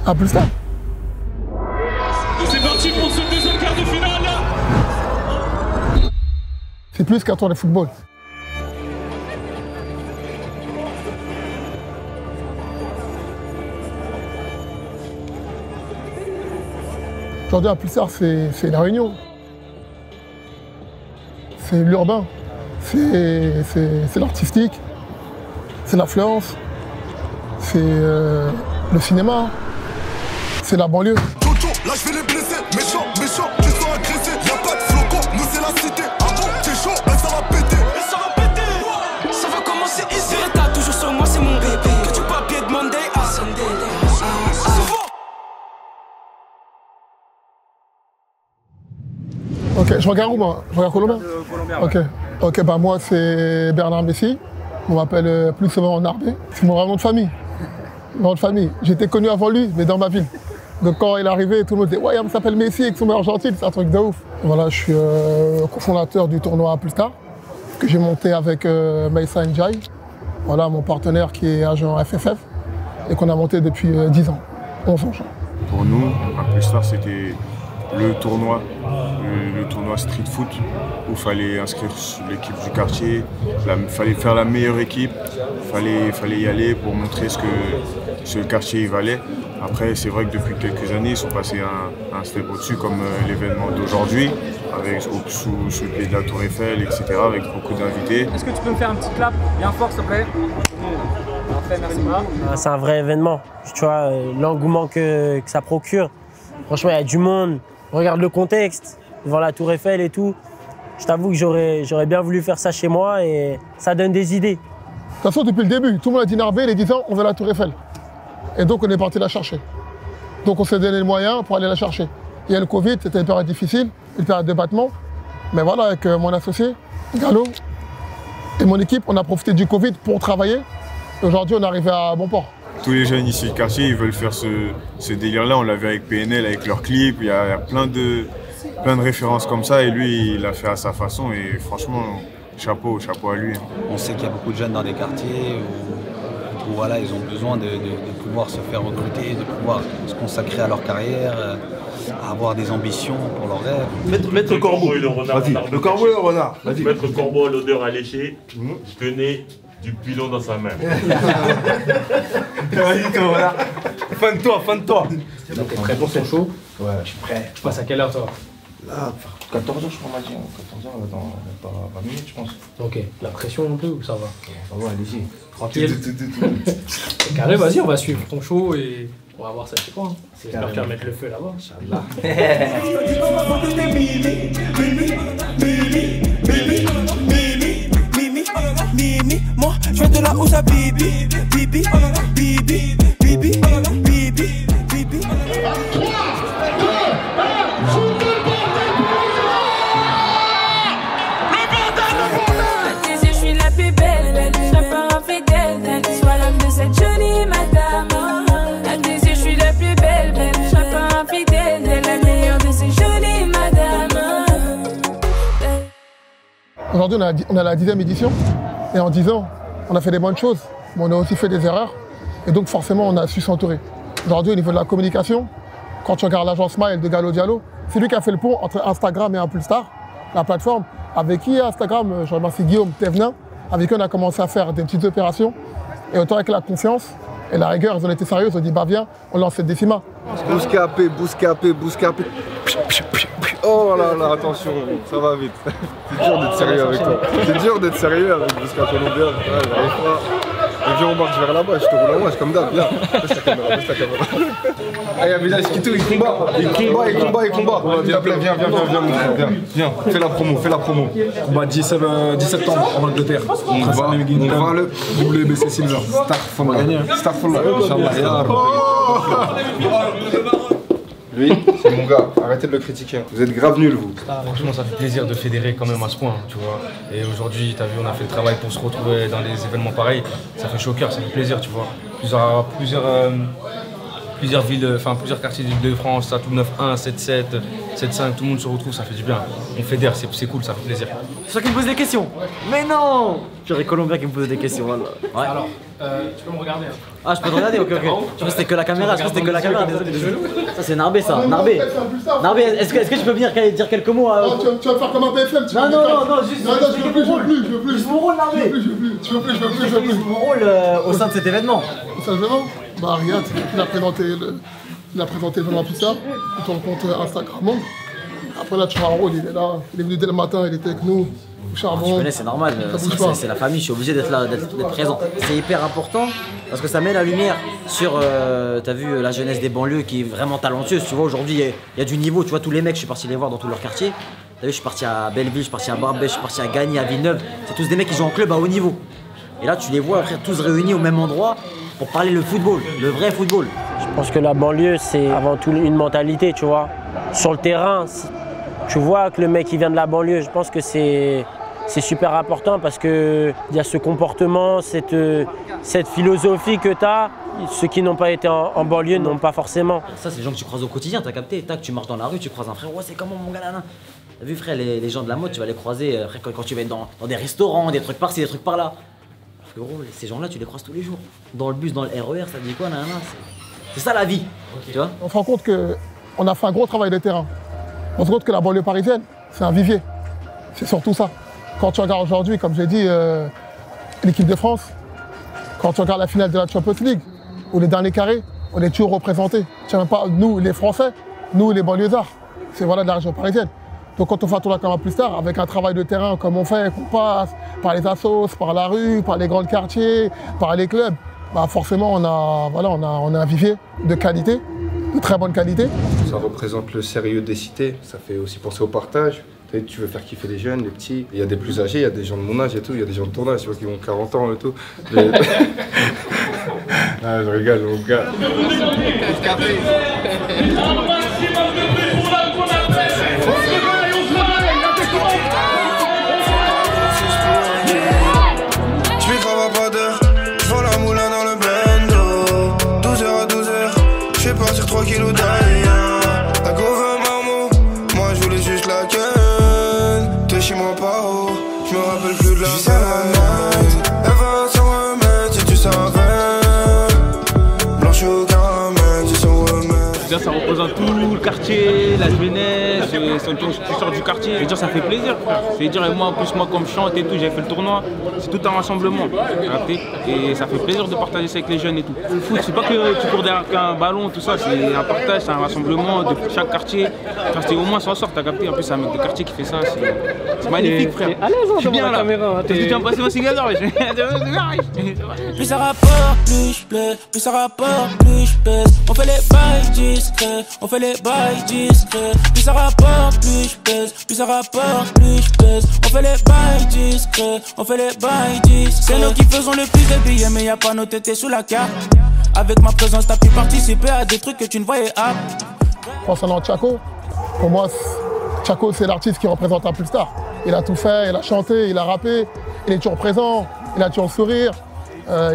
À plus tard. C'est parti pour ce deuxième quart de finale. C'est plus qu'un tour de football. Aujourd'hui, à Pulsar, c'est la Réunion. C'est l'urbain. C'est l'artistique. C'est l'influence. C'est le cinéma. C'est la banlieue. Là je vais les blesser, méchant, tu sens agressé. Y'a pas de flocon, nous c'est la cité. Ah bon, t'es chaud, là ça va péter. Et ça va péter. Ça va commencer ici. T'as toujours sur moi, c'est mon bébé. Que tu papier de Monday à Sunday. Ok, je regarde où moi? Je regarde Colombien. Ok, bah moi c'est Bernard Messi. On m'appelle plus souvent Narbé. C'est mon vrai nom de famille. Mon nom de famille. J'étais connu avant lui, mais dans ma ville. Donc quand il est arrivé, tout le monde disait « Ouais, il s'appelle Messi avec son nom argentine, c'est un truc de ouf ». Voilà, je suis cofondateur du tournoi Pulsar, que j'ai monté avec Maïssa Ndiaye. Voilà, mon partenaire qui est agent FFF, et qu'on a monté depuis 10 ans, 11 ans. Pour nous, à Pulsar, c'était le tournoi street foot, où il fallait inscrire l'équipe du quartier, il fallait faire la meilleure équipe, il fallait y aller pour montrer ce que ce quartier valait. Après, c'est vrai que depuis quelques années, ils sont passés un step au-dessus, comme l'événement d'aujourd'hui, sous le pied de la Tour Eiffel, etc., avec beaucoup d'invités. Est-ce que tu peux me faire un petit clap bien fort, s'il te plaît? Parfait, merci beaucoup. C'est un vrai événement. Tu vois, l'engouement que ça procure. Franchement, il y a du monde. Regarde le contexte, devant la Tour Eiffel et tout. Je t'avoue que j'aurais bien voulu faire ça chez moi et ça donne des idées. De toute façon, depuis le début, tout le monde a dit Narbé, les 10 ans, on veut la Tour Eiffel. Et donc, on est parti la chercher. Donc, on s'est donné les moyens pour aller la chercher. Il y a le Covid, c'était une période difficile, une période de battement. Mais voilà, avec mon associé, Gallo, et mon équipe, on a profité du Covid pour travailler. Et aujourd'hui, on est arrivé à bon port. Tous les jeunes ici du quartier, ils veulent faire ce délire-là. On l'a vu avec PNL, avec leurs clips. Il y a plein de références comme ça. Et lui, il l'a fait à sa façon. Et franchement, chapeau à lui. On sait qu'il y a beaucoup de jeunes dans des quartiers où voilà, ils ont besoin de pouvoir se faire recruter, de pouvoir se consacrer à leur carrière, avoir des ambitions pour leurs rêves. Maître Corbeau et le renard. Le corbeau et le renard. Maître Corbeau a l'odeur alléchée. Tenez du pilon dans sa main. Vas-y, voilà. Fin de toi. Donc, t'es prêt pour ton show? Ouais, je suis prêt. Tu passes à quelle heure, toi? Là, 14h, je crois, on m'a dit. 14h, dans 20 minutes, je pense. Ok. La pression un peu ou ça va? Ça va, allez-y. Tranquille. Carré, vas-y, on va suivre ton show et on va voir ça chez toi. Hein. J'espère que tu vas mettre le feu là-bas. Inch'Allah. Moi, je viens de la Ouza, bibi, bibi, bibi, bibi, bibi, bibi. 3, 2, 1. Je suis la plus belle, je serai pas infidèle. Sois l'homme de cette jolie madame. À tes yeux, je suis la plus belle, je serai pas infidèle. La meilleure de ces jolies madames. Aujourd'hui, on a la 10e édition. Et en 10 ans, on a fait des bonnes choses, mais on a aussi fait des erreurs. Et donc forcément, on a su s'entourer. Aujourd'hui, au niveau de la communication, quand tu regardes l'agence Smile de Gallo Diallo, c'est lui qui a fait le pont entre Instagram et Pulsar, la plateforme. Avec qui Instagram, je remercie Guillaume Thévenin, avec qui on a commencé à faire des petites opérations. Et autant avec la confiance et la rigueur, ils ont été sérieux, ils ont dit bah viens, on lance cette décima. Bouscapé. Oh là là, attention, ça va vite. C'est dur d'être sérieux avec toi. C'est dur d'être sérieux avec Bousca Colombien. Ouais, j'arrive pas. Et viens, on marche vers là-bas, je te roule en moi, comme d'hab. Viens, baisse ta caméra. Ah, il y a Village Skito, il combat. Viens, fais la promo. Combat 10 septembre en Angleterre. On va le WBC Silver. on va gagner. Starfall, Inch'Allah. Lui, c'est mon gars, arrêtez de le critiquer. Vous êtes grave nuls, vous. Franchement, ça fait plaisir de fédérer quand même à ce point, tu vois. Et aujourd'hui, t'as vu, on a fait le travail pour se retrouver dans des événements pareils. Ça fait chaud au cœur, ça fait plaisir, tu vois. Plusieurs villes, enfin plusieurs quartiers de France, ça, tout 9-1, 7-7, 7-5, tout le monde se retrouve, ça fait du bien. On fédère, c'est cool, ça fait plaisir. C'est toi qui me poses des questions. Mais non! J'aurais Colombien qui me pose des questions. Voilà. Ouais. Alors, tu peux me regarder. Hein. Ah, je peux te regarder, ok. Je pense que c'était que la caméra, désolé. Ça, c'est Narbé, ça. Narbé, est-ce que tu peux venir dire quelques mots Non, tu vas me faire comme un BFM, tu Non, juste. Non, je veux plus. Juste mon rôle, Narbé. Je veux plus. Mon rôle au sein de cet événement. Au sein de l'événement Bah, regarde, il a présenté l'événement tout ça, sur le compte Instagram. Après, là, tu vois un rôle, il est là. Il est venu dès le matin, il était avec nous. Charbon. Tu connais, c'est normal, c'est la famille, je suis obligé d'être là, d'être présent. C'est hyper important parce que ça met la lumière sur, t'as vu, la jeunesse des banlieues qui est vraiment talentueuse. Tu vois, aujourd'hui, il y a du niveau. Tu vois, tous les mecs, je suis parti les voir dans tous leurs quartiers. T'as vu, je suis parti à Belleville, je suis parti à Barbès, je suis parti à Gagny, à Villeneuve. C'est tous des mecs qui jouent en club à haut niveau. Et là, tu les vois, frère, tous réunis au même endroit pour parler le football, le vrai football. Je pense que la banlieue, c'est avant tout une mentalité, tu vois. Sur le terrain, tu vois que le mec qui vient de la banlieue, je pense que c'est super important parce qu'il y a ce comportement, cette philosophie que tu as. Ceux qui n'ont pas été en banlieue n'ont pas forcément. Ça, c'est les gens que tu croises au quotidien, t'as capté. Tac, tu marches dans la rue, tu croises un frère, ouais, c'est comment mon gars là. T'as vu, frère, les gens de la mode, tu vas les croiser quand tu vas être dans des restaurants, des trucs par-ci, des trucs par-là. Parce que gros, ces gens-là, tu les croises tous les jours. Dans le bus, dans le RER, ça te dit quoi, nanana. C'est ça la vie, tu vois. On se rend compte qu'on a fait un gros travail de terrain. On se rend compte que la banlieue parisienne, c'est un vivier. C'est surtout ça. Quand tu regardes aujourd'hui, comme j'ai dit, l'équipe de France, quand tu regardes la finale de la Champions League, ou les derniers carrés, on est toujours représentés. Tu sais même pas, nous les Français, nous les banlieusards, c'est voilà de la région parisienne. Donc quand on fait un tour comme plus tard, avec un travail de terrain comme on fait, qu'on passe par les assos, par la rue, par les grands quartiers, par les clubs, bah forcément on a un vivier de qualité, de très bonne qualité. Ça représente le sérieux des cités, ça fait aussi penser au partage. Tu veux faire kiffer les jeunes, les petits. Il y a des plus âgés, il y a des gens de mon âge et tout, il y a des gens de ton âge, tu vois, qui ont 40 ans et tout. Mais... ah, je rigole, mon gars. Je suis grave à pas d'heure, je vends la moulin dans le bando. 12h à 12h, je fais partir 3 kilos d'ailleurs. La go veut marmot, moi je voulais juste la queue. Chez moi pas haut, je me rappelle plus de la veille. Elle va s'en remettre si tu savais. Blanche au caramel, tu s'en remettre. Ça représente tout le quartier, la jeunesse, tu sors du quartier. Je veux dire, ça fait plaisir, frère. Je veux dire, moi, en plus, moi, comme je chante et tout, j'ai fait le tournoi. C'est tout un rassemblement. Et ça fait plaisir de partager ça avec les jeunes et tout. Le foot, c'est pas que tu cours derrière un ballon, tout ça. C'est un partage, c'est un rassemblement de chaque quartier. Enfin, c'est au moins s'en sort, t'as capté. En plus, c'est un mec de quartier qui fait ça. C'est magnifique, frère. Je suis bien là. T'as dit, tiens, passer mon cigare d'or. Plus ça rapporte, plus je plais. Plus ça rapporte, plus je pèse. On fait les bails discrets, on fait les bails discrets. Plus ça rapporte, plus je pèse. Plus ça rapporte, plus je pèse. On fait les bails discrets, on fait les bails discrets. C'est nous qui faisons le plus de billets, mais y'a pas nos tétés sous la carte. Avec ma présence, t'as pu participer à des trucs que tu ne voyais pas. Concernant Tchako, pour moi, Tchako, c'est l'artiste qui représente un Pulstar. Il a tout fait, il a chanté, il a rappé, il est toujours présent, il a toujours le sourire,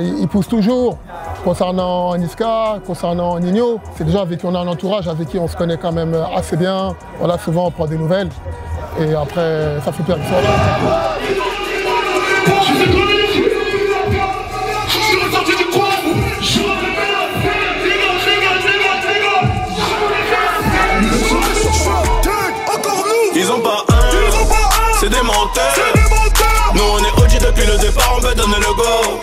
il pousse toujours. Concernant Niska, concernant Nino, c'est des gens avec qui on a un entourage, avec qui on se connaît quand même assez bien. Voilà, souvent on prend des nouvelles et après ça fait plaisir qu'ils soient là. Ils ont pas un, c'est des menteurs. Nous on est OG depuis le départ, on veut donner le go.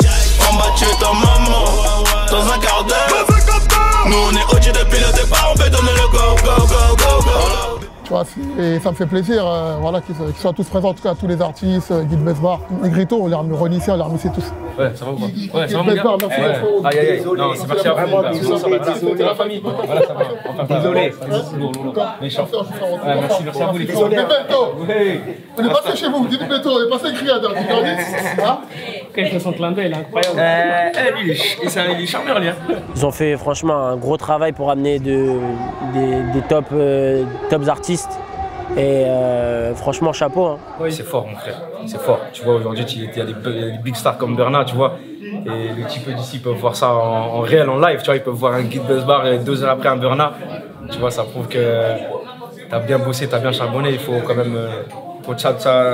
On va tuer ta maman dans un quart d'heure. Nous on est OG depuis le départ, on veut donner le go, go, go, go, go. Tu vois, et ça me fait plaisir voilà, qu'ils soient tous présents, en tout cas tous les artistes, Guy de Besbar, Negrito, on les a remis Ronissé, on les a remis tous. Ouais, ça va ou pas? Ouais, ça va mon gars? Aïe aïe aïe, non, c'est merci à vous. C'est la famille. Voilà, ça va. Désolé. Méchant. Merci à vous les gars. On est passé chez vous, dites Beto, on est passé écrit à Dirty. Quel fait son clin d'œil, incroyable. Il est charmeur, lui. Ils ont fait franchement un gros travail pour amener des tops artistes. Et franchement, chapeau. Hein. Oui. C'est fort, mon frère. C'est fort. Tu vois, aujourd'hui, il y a des big stars comme Bernard, tu vois. Et les types d'ici peuvent voir ça en réel, en live. Tu vois, ils peuvent voir un Guy de Besbar et 2 heures après un Bernard. Tu vois, ça prouve que tu as bien bossé, tu as bien charbonné. Il faut quand même. Ça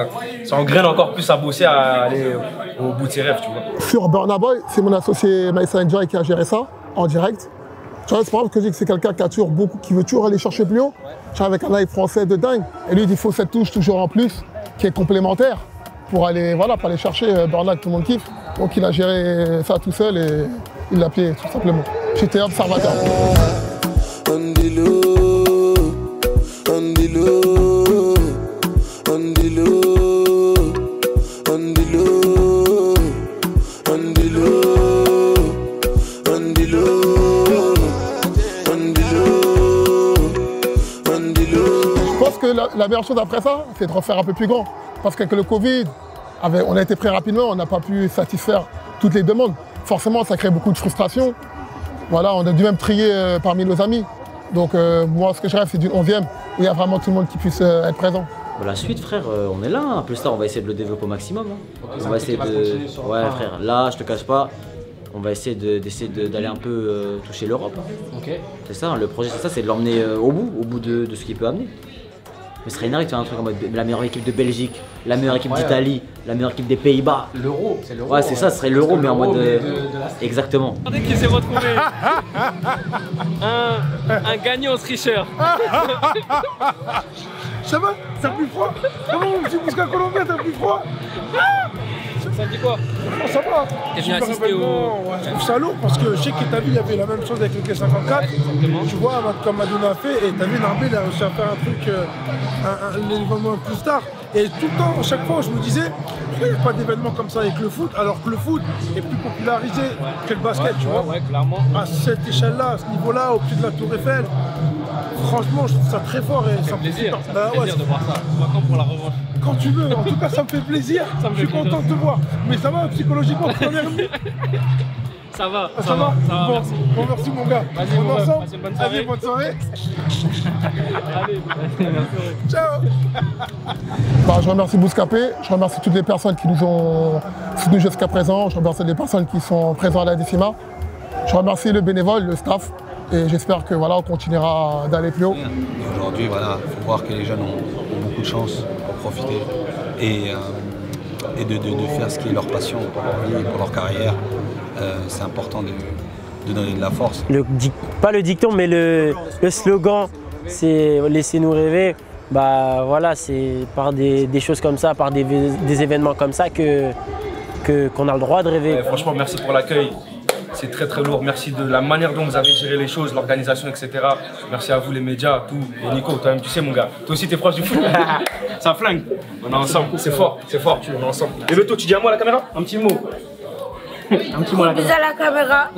engraine encore plus à bosser, à aller au bout de ses rêves, tu vois. Sur Burna Boy, c'est mon associé Maïssa Ndiaye qui a géré ça en direct. Tu vois, c'est pas grave que je dis que c'est quelqu'un qui a toujours beaucoup, qui veut toujours aller chercher plus haut. Tu vois, avec un live français de dingue. Et lui, il faut cette touche toujours en plus, qui est complémentaire, pour aller, voilà, pour aller chercher Burna que tout le monde kiffe. Donc il a géré ça tout seul et il l'a plié, tout simplement. J'étais observateur. La meilleure chose après ça, c'est de refaire un peu plus grand. Parce qu'avec le Covid, on a été pris rapidement, on n'a pas pu satisfaire toutes les demandes. Forcément, ça crée beaucoup de frustration. Voilà, on a dû même trier parmi nos amis. Donc moi, ce que je rêve, c'est d'une 11e, où il y a vraiment tout le monde qui puisse être présent. La suite, frère, on est là. Un peu ça, on va essayer de le développer au maximum. On va essayer de... Ouais, frère, là, je te cache pas, on va essayer d'aller un peu toucher l'Europe. C'est ça, le projet, c'est ça, c'est de l'emmener au bout de ce qu'il peut amener. Mais ce serait énorme de faire un truc en mode la meilleure équipe de Belgique, la meilleure équipe d'Italie, la meilleure équipe des Pays-Bas. L'euro, c'est l'euro. Ouais, c'est ça, ce serait l'euro, mais en mode. Exactement. Regardez qui s'est retrouvé. un gagnant tricheur. Ça va? T'as plus froid? Comment mon petit Bousca Colombien, t'as plus froid? Ça dit quoi? Ça va. T'es venu assister au... Je trouve ça lourd parce que je sais que t'as vu, il y avait la même chose avec le K54. Tu vois, comme Madonna a fait, et t'as vu, Narbé, il a réussi à faire un truc, un événement plus tard. Et tout le temps, à chaque fois, je me disais, pourquoi il n'y a pas d'événement comme ça avec le foot, alors que le foot est plus popularisé que le basket, tu vois. Ouais, clairement. À cette échelle-là, à ce niveau-là, au pied de la Tour Eiffel. Franchement, je trouve ça très fort et ça me fait plaisir. Plaisir de voir ça. On va quand pour la revanche. Quand tu veux, en tout cas, ça me fait plaisir. Je suis content de te voir. Mais ça va, psychologiquement, tu en es remis? Ça va, ça va. Bon, merci. Bon, merci mon gars. Vas-y, on est ensemble. bonne soirée. Allez, bonne soirée. Allez, merci. Ciao. Je remercie Bouscapé, je remercie toutes les personnes qui nous ont soutenus jusqu'à présent, je remercie les personnes qui sont présentes à la Décima, je remercie le bénévole, le staff, et j'espère que voilà, on continuera d'aller plus haut. Aujourd'hui, voilà, il faut voir que les jeunes ont beaucoup de chance pour profiter et de faire ce qui est leur passion pour leur vie, pour leur carrière. C'est important de donner de la force. Pas le dicton, mais le slogan, c'est « Laissez-nous rêver ». Bah voilà, c'est par des choses comme ça, par des événements comme ça qu'on a le droit de rêver. Franchement, merci pour l'accueil. C'est très très lourd. Merci de la manière dont vous avez géré les choses, l'organisation, etc. Merci à vous les médias, tout. Et Nico, toi-même, tu sais mon gars, toi aussi t'es proche du foot. Ça flingue. On est ensemble. C'est fort, on est ensemble. Et Beto, tu dis un mot à la caméra? Un petit mot. Un petit mot à la caméra. Bisous à la caméra.